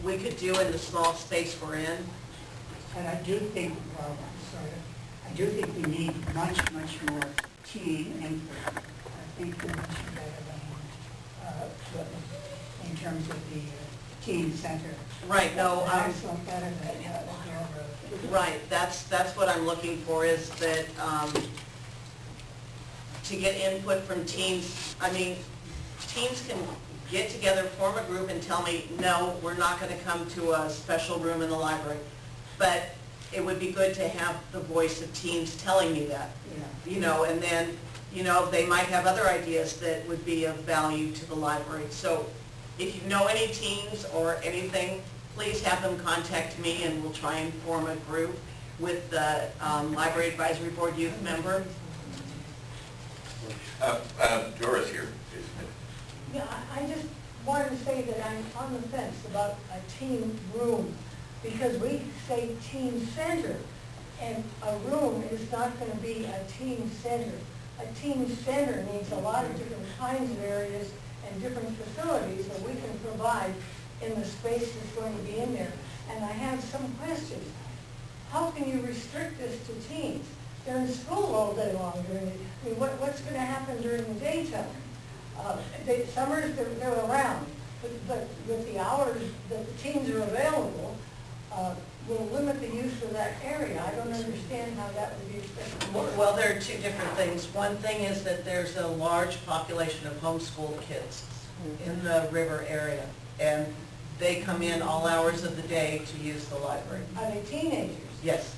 we could do in the small space we're in. And I do think, I do think we need much more teen input. I think we're much better than in terms of the teen center. Right, no, Excellent, better than the railroad. right, that's what I'm looking for, is that, to get input from teens. I mean, teens can get together, form a group and tell me, no, we're not going to come to a special room in the library. But it would be good to have the voice of teens telling me that, you know, and then, you know, they might have other ideas that would be of value to the library. So if you know any teens or anything, please have them contact me and we'll try and form a group with the Library Advisory Board youth member. Doris here. Yeah, I just wanted to say that I'm on the fence about a teen room, because we say teen center, and a room is not going to be a teen center. A teen center needs a lot of different kinds of areas and different facilities that we can provide in the space that's going to be in there. And I have some questions. How can you restrict this to teens? They're in school all day long during the, I mean, what's going to happen during the daytime? Summers, they're around, but with the hours that the teens are available, will limit the use of that area. I don't understand how that would be expected. Well, there are two different things. One thing is that there's a large population of homeschooled kids in the river area, and they come in all hours of the day to use the library. Are they teenagers? Yes.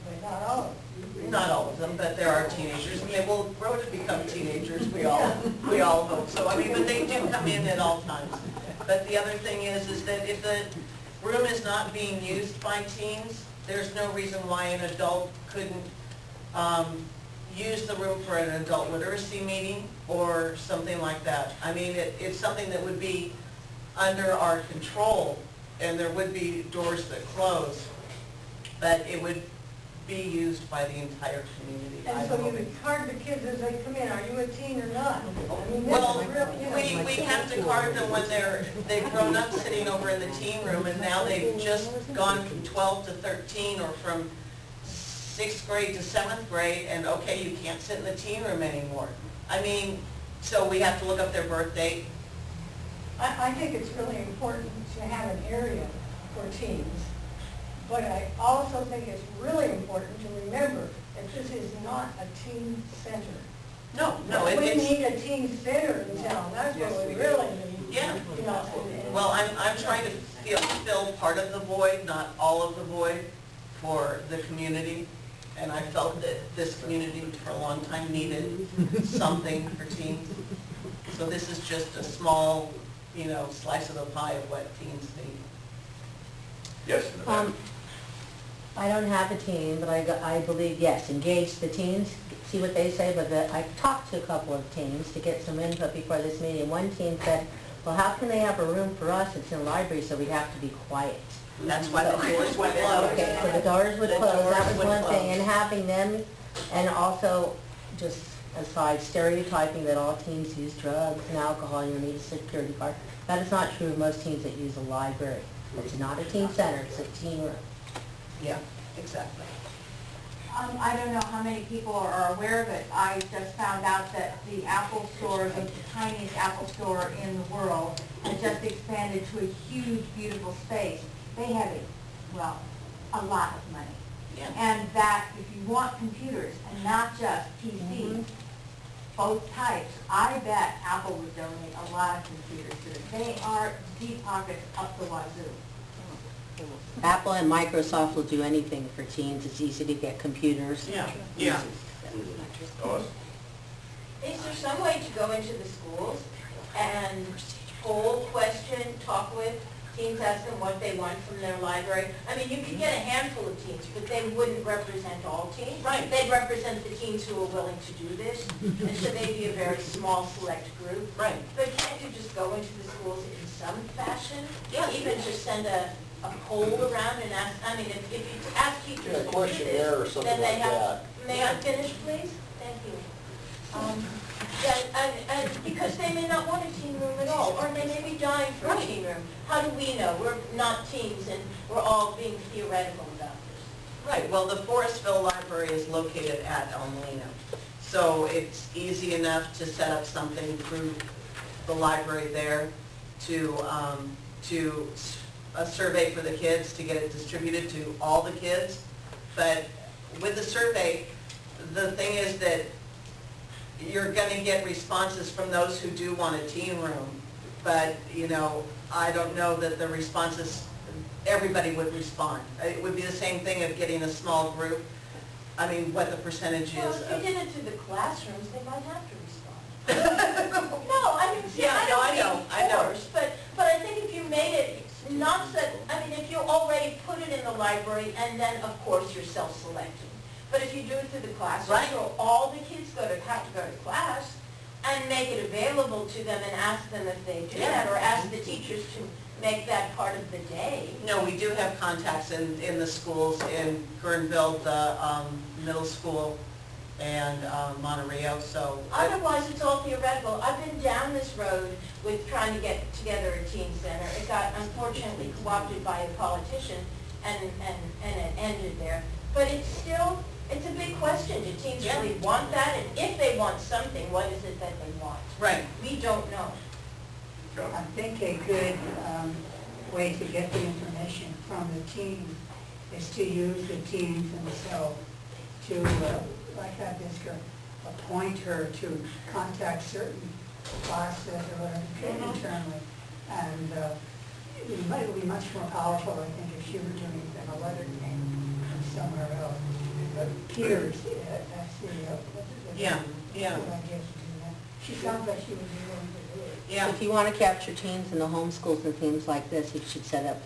But not all of them. Not all of them, but there are teenagers, and they will grow to become teenagers, we all hope. So, I mean, but they do come in at all times. But the other thing is that if the room is not being used by teens, there's no reason why an adult couldn't use the room for an adult literacy meeting or something like that. I mean, it's something that would be under our control, and there would be doors that close, but it would be used by the entire community. And so you card the kids as they come in. Are you a teen or not? I mean, Well, you know, we have to card them when they've grown up sitting over in the teen room, and now they've just gone from 12 to 13 or from 6th grade to 7th grade, and okay, you can't sit in the teen room anymore. I mean, so we have to look up their birth date. I think it's really important to have an area for teens. But I also think it's really important to remember that this is not a teen center. No, We need a teen center in town. That's what we really need. Yeah. You know, Well, I'm trying to fill part of the void, not all of the void, for the community. And I felt that this community for a long time needed something for teens. So this is just a small, you know, slice of the pie of what teens need. Yes, in the back. I don't have a teen, but I believe, yes, engage the teens, see what they say, but I talked to a couple of teens to get some input before this meeting. One teen said, well, how can they have a room for us? It's in a library, so we'd have to be quiet. That's why the doors would close. Okay, so the doors would close, that was one thing, and having them, and also, just aside, stereotyping that all teens use drugs and alcohol, and you need a security card. That is not true of most teens that use a library. It's not a teen center, it's a teen room. Yeah, exactly. I don't know how many people are aware of it. I just found out that the Apple store, the tiniest Apple store in the world, has just expanded to a huge, beautiful space. They have a lot of money. Yeah. And that if you want computers, and not just PCs, both types, I bet Apple would donate a lot of computers to it. They are deep pockets up the wazoo. Apple and Microsoft will do anything for teens. It's easy to get computers. Yeah. Lois? Is there some way to go into the schools and poll, question, talk with teens, ask them what they want from their library? I mean, you could get a handful of teens, but they wouldn't represent all teens. Right. They'd represent the teens who are willing to do this, and so they'd be a very small, select group. Right. But can't you just go into the schools in some fashion? Yeah. Even just send a poll around and ask, I mean, if you ask teachers to do questionnaire or this, something then they like have, that. may I finish, please? Thank you. And because they may not want a teen room at all, or they may be dying for a teen room. How do we know? We're not teens and we're all being theoretical about this. Right, well, the Forestville Library is located at El Molino, so it's easy enough to set up something through the library there to a survey for the kids, to get it distributed to all the kids. But with the survey, the thing is that you're going to get responses from those who do want a teen room, but, you know, I don't know that the responses, everybody would respond. It would be the same thing of getting a small group. I mean, what the percentage Well, is if of... you did it to the classrooms, they might have to respond. No, I mean, see, Yeah, I no, don't I know. force, but I think if you made it not that, I mean, if you already put it in the library, and then, of course, you're self-selecting. But if you do it through the classroom, Right. so all the kids have to go to class, and make it available to them and ask them if they do that, or ask the teachers to make that part of the day. No, we do have contacts in the schools, in Guerneville, the middle school, and Monterey, so... Otherwise, it's all theoretical. I've been down this road with trying to get together a teen center. It got unfortunately co-opted by a politician, and it ended there. But it's still, it's a big question. Do teens Yeah. really want that? And if they want something, what is it that they want? Right. We don't know. John? I think a good way to get the information from the teens is to use the teens themselves to, like have Jessica, appoint her to contact certain classes or whatever internally. And it might be much more powerful, I think, if she were doing it than a letter came from somewhere else. But peers, that's the Yeah, yeah. good idea to do that. She sounds like she would be willing to do it. Yeah. If you want to capture teens in the homeschools and things like this, you should set up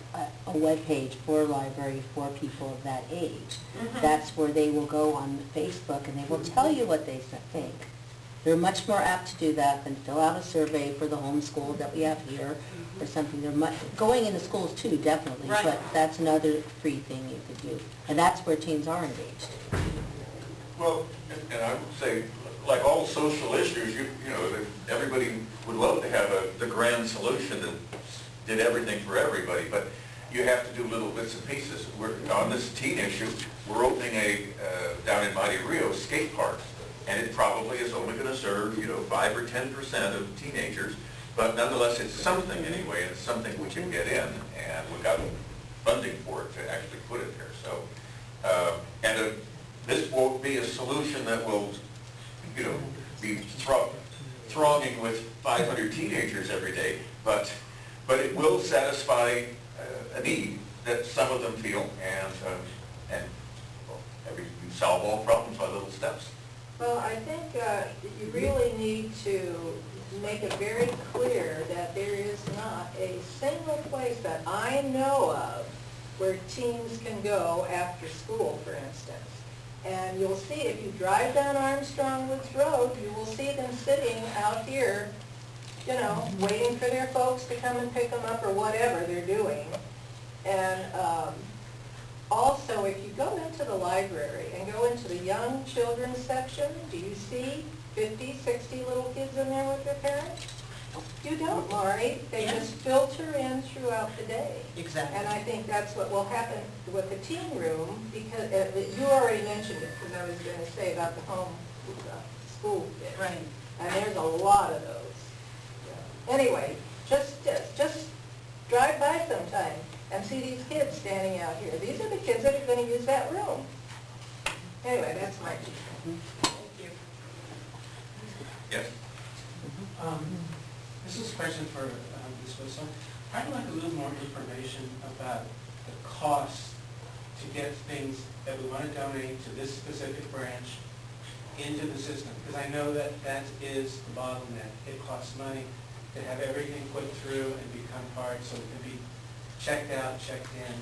a web page for a library for people of that age. That's where they will go on Facebook and they will tell you what they think. They're much more apt to do that than fill out a survey for the homeschool that we have here or something. They're much, going into schools too, definitely, Right. but that's another free thing you could do. And that's where teens are engaged. Well, and I would say, like all social issues, you know, everybody would love to have the grand solution that did everything for everybody, but you have to do little bits and pieces. On this teen issue, we're opening down in Mighty Rio, skate park, and it probably is only going to serve, 5 or 10% of teenagers, but nonetheless, it's something anyway, and it's something we can get in, and we've got funding for it to actually put it there. So, this won't be a solution that will, be thronging with 500 teenagers every day, but it will satisfy a need that some of them feel, and you solve all problems by little steps. Well, I think you really need to make it very clear that there is not a single place that I know of where teens can go after school, for instance. And you'll see, if you drive down Armstrong Woods Road, you will see them sitting out here, waiting for their folks to come and pick them up or whatever they're doing. And also, if you go into the library and go into the young children's section, do you see 50, 60 little kids in there with their parents? You don't, Marty. They just filter in throughout the day. Exactly. And I think that's what will happen with the teen room, because you already mentioned it, because I was going to say about the home school kids. Right. And there's a lot of those. Anyway, just drive by sometime and see these kids standing out here. These are the kids that are going to use that room. Anyway, that's my two. Thank you. Yes? This is a question for Ms. Wilson. I'd like a little more information about the cost to get things that we want to donate to this specific branch into the system, because I know that is the bottleneck. It costs money to have everything put through and become part so it can be checked out, checked in.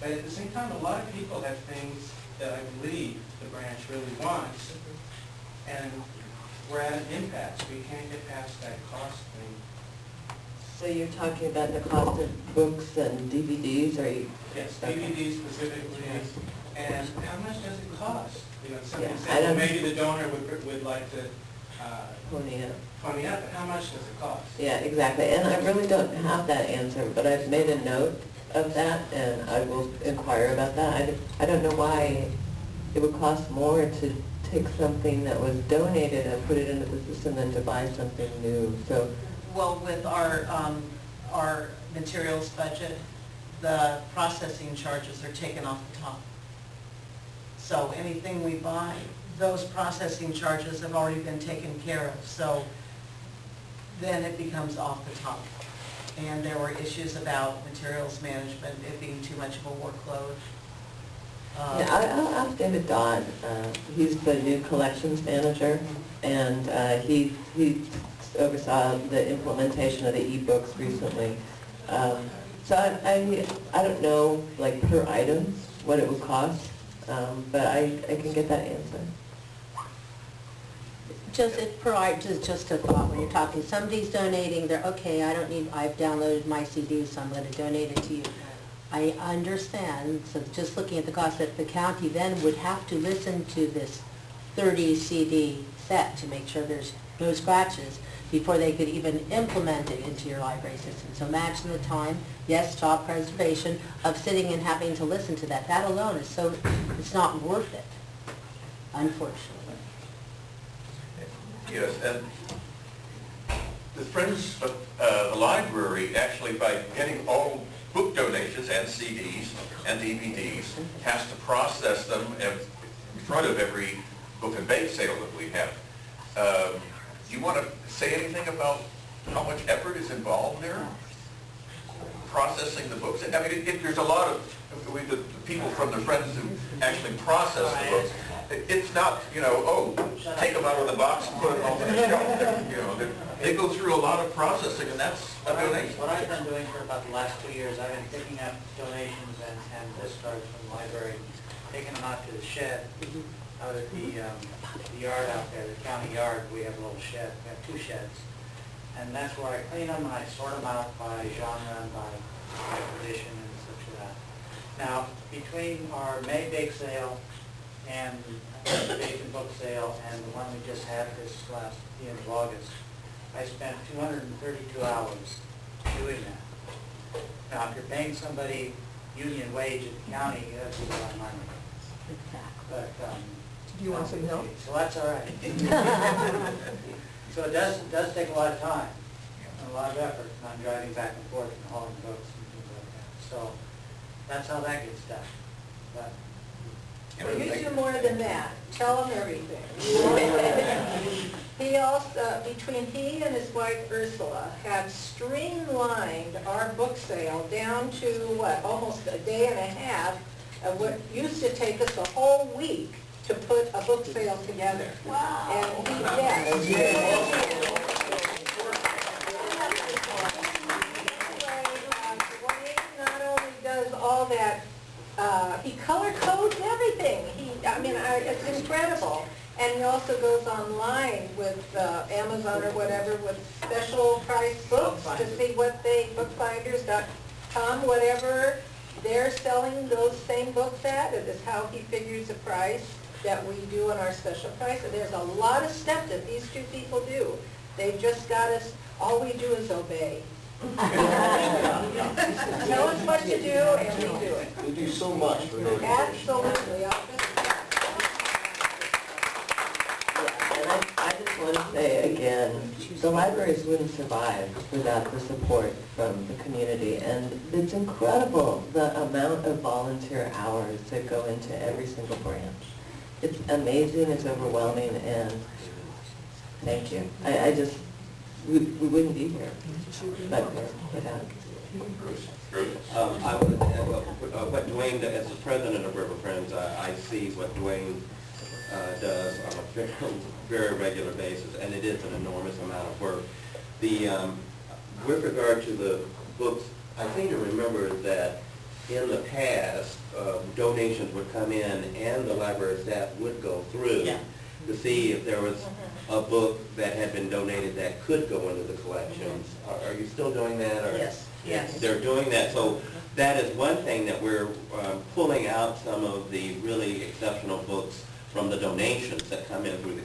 But at the same time, a lot of people have things that I believe the branch really wants, and we're at an impasse. We can't get past that cost thing. So you're talking about the cost of books and DVDs, or you? Yes, DVDs specifically, and how much does it cost? Somebody Yeah, I said, well, don't- maybe the donor would like to Pony up. pony up, but how much does it cost? Yeah, exactly, and I really don't have that answer, but I've made a note of that, and I will inquire about that. I don't know why it would cost more to take something that was donated and put it into the system than to buy something new, so. Well, with our materials budget, the processing charges are taken off the top. So anything we buy, those processing charges have already been taken care of, so then it becomes off the top. And there were issues about materials management, it being too much of a workload. Yeah, I'll ask David Dodd. He's the new collections manager, and he oversaw the implementation of the e-books recently. So I don't know, like, per items, what it would cost, but I can get that answer. Just a thought, when you're talking, somebody's donating, they're, okay, I've downloaded my CD, so I'm going to donate it to you. I understand, so just looking at the cost, that the county then would have to listen to this 30 CD set to make sure there's no scratches before they could even implement it into your library system. So imagine the time, yes, job preservation, of sitting and having to listen to that. That alone is so, it's not worth it, unfortunately. Yes, and the Friends of the Library, actually, by getting all book donations and CDs and DVDs, has to process them in front of every book and bake sale that we have. Do you want to say anything about how much effort is involved there? Processing the books? I mean, there's a lot of the people from the Friends who actually process the books. It's not, take them out of the box and put them on the shelf. They go through a lot of processing, and that's a donation. What I've been doing for about the last 2 years, I've been picking up donations and discards from the library, taking them out to the shed, out at the yard out there, the county yard. We have a little shed. We have 2 sheds. And that's where I clean them, and I sort them out by genre and by position and such as that. Now, between our May bake sale and the bacon book sale and the one we just had this last the end of August, I spent 232 hours doing that. Now, if you're paying somebody union wage at the county, that's a lot of money. But, Do you want some help? so that's all right. So it does take a lot of time and a lot of effort, and I'm driving back and forth and hauling books and things like that. So that's how that gets done. But Well, you do more than that. Tell him everything. He also, between he and his wife Ursula, have streamlined our book sale down to, almost a day and a half of what used to take us a whole week to put a book sale together. Wow. And he, yes. Dwayne not only does all that, he color codes everything. It's incredible. And he also goes online with Amazon or whatever with special price books to see what bookbinders.com, whatever they're selling those same books at. It is how he figures the price that we do on our special price. And there's a lot of stuff that these 2 people do. They've just got us, all we do is obey. Tell us what to do and we do it. We do so much for those. Absolutely. And I just want to say again, the libraries wouldn't survive without the support from the community. And it's incredible the amount of volunteer hours that go into every single branch. It's amazing, it's overwhelming, and thank you. We wouldn't be here. But without. I would, what Dwayne, as the president of River Friends, I see what Dwayne does on a very, very regular basis, and it is an enormous amount of work. With regard to the books, I seem to remember that in the past, donations would come in and the library staff would go through to see if there was a book that had been donated that could go into the collections. Are you still doing that? Or? Yes, yes. They're doing that. So that is one thing that we're pulling out some of the really exceptional books from the donations that come in through the